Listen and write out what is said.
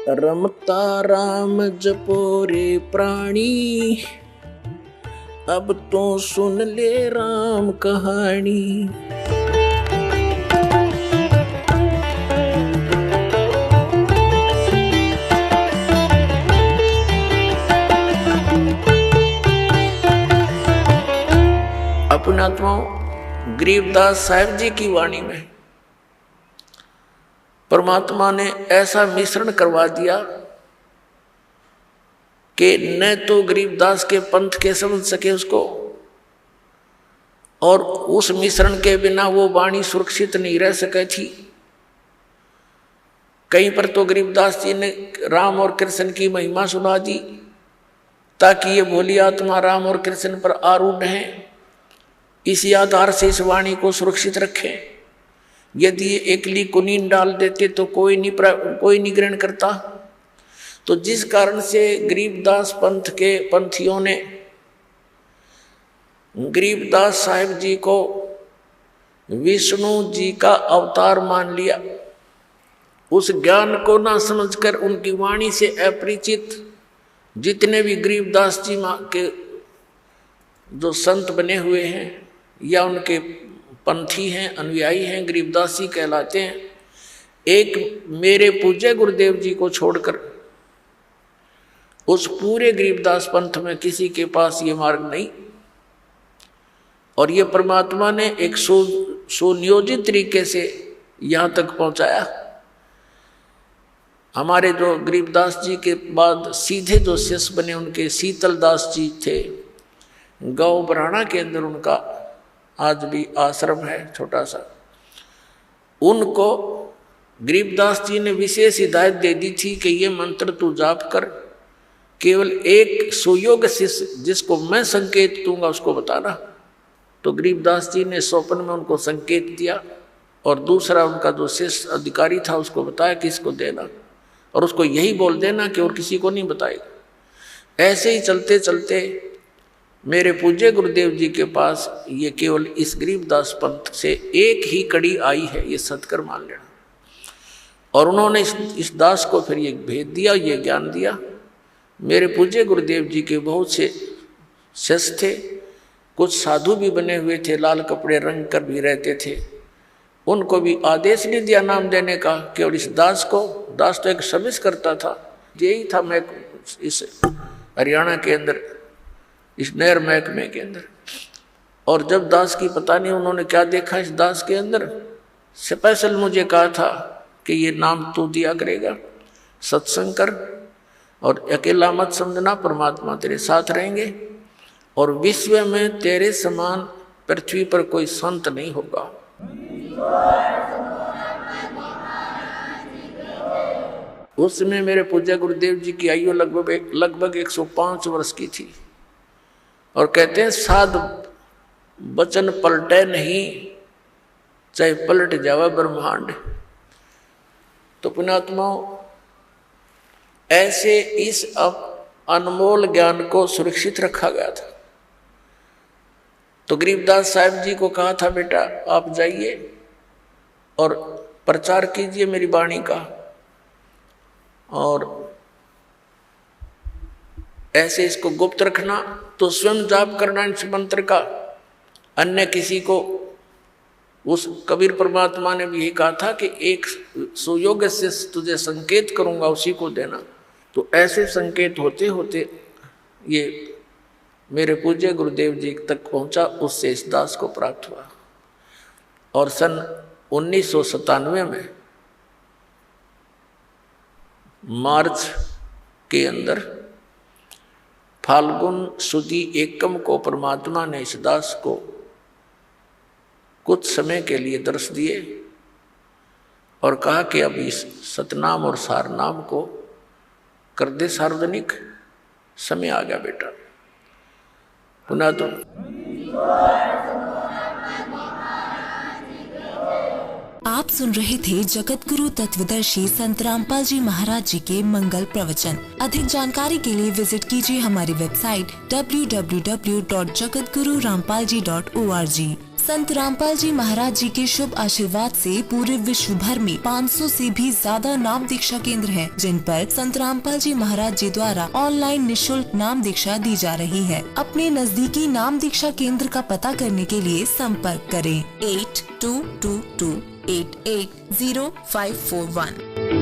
रमता राम जपो रे प्राणी, अब तो सुन ले राम कहानी। अपने आत्माओं, गरीबदास साहिब जी की वाणी में परमात्मा ने ऐसा मिश्रण करवा दिया कि न तो गरीबदास के पंथ के समझ सके उसको, और उस मिश्रण के बिना वो वाणी सुरक्षित नहीं रह सके थी। कहीं पर तो गरीबदास जी ने राम और कृष्ण की महिमा सुना दी ताकि ये भोली आत्मा राम और कृष्ण पर आरूढ़ है, इसी आधार से इस वाणी को सुरक्षित रखें। यदि ये एकली कुनीन डाल देते तो कोई नहीं ग्रहण करता। तो जिस कारण से गरीबदास पंथ के पंथियों ने गरीबदास साहिब जी को विष्णु जी का अवतार मान लिया, उस ज्ञान को ना समझकर उनकी वाणी से अपरिचित जितने भी गरीबदास जी के जो संत बने हुए हैं या उनके पंथी हैं, अनुयायी हैं, गरीबदास जी कहलाते हैं, एक मेरे पूज्य गुरुदेव जी को छोड़कर उस पूरे गरीबदास पंथ में किसी के पास ये मार्ग नहीं। और ये परमात्मा ने एक सुनियोजित तरीके से यहाँ तक पहुँचाया। हमारे जो गरीबदास जी के बाद सीधे जो शिष्य बने उनके शीतलदास जी थे, गाँव बराना के अंदर उनका आज भी आश्रम है छोटा सा। उनको गरीबदास जी ने विशेष हिदायत दे दी थी कि ये मंत्र तू जाप कर, केवल एक सुयोग शिष्य जिसको मैं संकेत दूंगा उसको बताना। तो गरीबदास जी ने स्वप्न में उनको संकेत दिया और दूसरा उनका जो शिष्य अधिकारी था उसको बताया कि इसको देना और उसको यही बोल देना कि और किसी को नहीं बताएगा। ऐसे ही चलते चलते मेरे पूज्य गुरुदेव जी के पास ये केवल इस गरीबदास पंथ से एक ही कड़ी आई है, ये सत्कर मान लेना। और उन्होंने इस दास को फिर ये भेद दिया, ये ज्ञान दिया। मेरे पूज्य गुरुदेव जी के बहुत से शिष्य थे, कुछ साधु भी बने हुए थे, लाल कपड़े रंग कर भी रहते थे। उनको भी आदेश नहीं दिया नाम देने का, केवल इस दास को। दास तो एक सर्विस करता था, यही था मैं इस हरियाणा के अंदर इस नहर महकमे के अंदर। और जब दास की पता नहीं उन्होंने क्या देखा इस दास के अंदर, स्पेशल मुझे कहा था कि ये नाम तू दिया करेगा, सत्संग कर और अकेला मत समझना, परमात्मा तेरे साथ रहेंगे और विश्व में तेरे समान पृथ्वी पर कोई संत नहीं होगा। उस समय मेरे पूज्य गुरुदेव जी की आयु लगभग 105 वर्ष की थी। और कहते हैं साध वचन पलटे नहीं, चाहे पलट जावा ब्रह्मांड। तो पुण्यात्माओं, ऐसे इस अनमोल ज्ञान को सुरक्षित रखा गया था। तो गरीबदास साहिब जी को कहा था, बेटा आप जाइए और प्रचार कीजिए मेरी वाणी का, और ऐसे इसको गुप्त रखना, तो स्वयं जाप करना इस मंत्र का, अन्य किसी को। उस कबीर परमात्मा ने भी यही कहा था कि एक सुयोग्य से तुझे संकेत करूंगा, उसी को देना। तो ऐसे संकेत होते होते ये मेरे पूज्य गुरुदेव जी तक पहुंचा, उससे इस दास को प्राप्त हुआ। और सन 1997 में मार्च के अंदर फाल्गुन सुदी एकम को परमात्मा ने इस दास को कुछ समय के लिए दर्श दिए और कहा कि अब इस सतनाम और सारनाम को कर दे सार्वजनिक, समय आ गया बेटा। पुनः तो आप सुन रहे थे जगत गुरु तत्वदर्शी संत रामपाल जी महाराज जी के मंगल प्रवचन। अधिक जानकारी के लिए विजिट कीजिए हमारी वेबसाइट www.jagatgururampalji.org। संत रामपाल जी महाराज जी के शुभ आशीर्वाद से पूरे विश्व भर में 500 से भी ज्यादा नाम दीक्षा केंद्र हैं, जिन पर संत रामपाल जी महाराज जी द्वारा ऑनलाइन निशुल्क नाम दीक्षा दी जा रही है। अपने नजदीकी नाम दीक्षा केंद्र का पता करने के लिए संपर्क करें 8222880541।